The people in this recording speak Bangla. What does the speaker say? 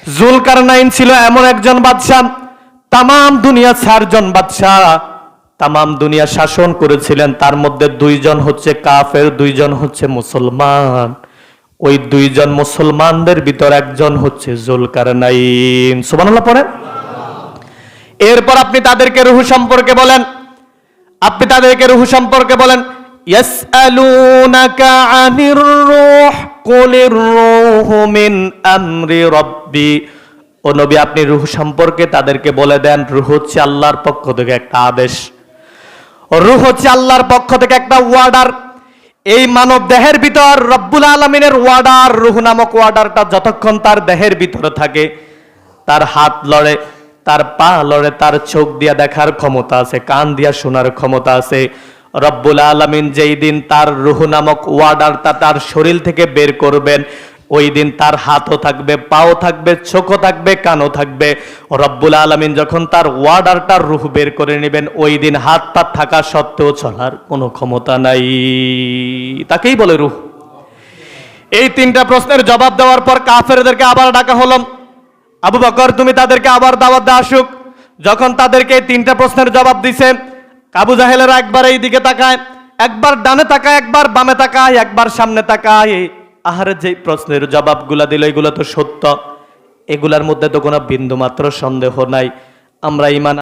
জুলকারনাইন ছিল এমন একজন বাদশা, তাম দুনিয়া 4 জন বাদশা তাম দুনিয়া শাসন করেছিলেন। তার মধ্যে 2 জন হচ্ছে কাফের, 2 জন হচ্ছে মুসলমান। ওই 2 জন মুসলমানদের ভিতর একজন হচ্ছে জুলকারনাইন। সুবহানাল্লাহ পড়েন। এরপর আপনি তাদেরকে রূহ সম্পর্কে বলেন, আপনি তাদেরকে রূহ সম্পর্কে বলেন। ইয়াসআলুনাকা আনির রূহ কুলির রূহু মিন আমরি রাব্বি। ও নবী, আপনি রূহ সম্পর্কে তাদেরকে বলে দেন, রূহ হচ্ছে আল্লাহর পক্ষ থেকে একটা আদেশ, রূহ হচ্ছে আল্লাহর পক্ষ থেকে একটা ওয়ার্ডার। এই মানব দেহের ভিতর রব্বুল আলামিনের ওয়ার্ডার, রূহ নামক ওয়ার্ডারটা যতক্ষণ তার দেহের ভিতরে থাকে, তার হাত লড়ে, তার পা লড়ে, তার চোখ দিয়া দেখার ক্ষমতা আছে, কান দিয়া শোনার ক্ষমতা আছে। রব্বুল আলামিন যেই দিন তার রূহ নামক ওয়ার্ডারটা তার শরীর থেকে বের করবেন, ওই দিন তার হাতও থাকবে, পাও থাকবে, চোখও থাকবে, কানও থাকবে। রব্বুল আলামিন যখন তার ওয়ার্ডারটার রূহ বের করে নেবেন, ওই দিন হাত পা থাকা সত্ত্বেও চলার কোনো ক্ষমতা নাই। তাকেই বলে রূহ। এই 3টা প্রশ্নের জবাব দেওয়ার পর কাফেরদেরকে আবার ডাকা হলো, আবু বকর তুমি তাদেরকে আবার দাওয়াত দে আসুক। যখন তাদেরকে 3টা প্রশ্নের জবাব দিছে, আবু জাহেলেরা একবার এই দিকে তাকায়, একবার ডানে তাকায়, একবার বামে তাকায়, একবার সামনে তাকায়। আহারে, যে প্রশ্নের জবাবগুলা দিল এগুলো তো সত্য, এগুলার মধ্যে তো কোনো বিন্দু মাত্র সন্দেহ নাই। আমরা ঈমান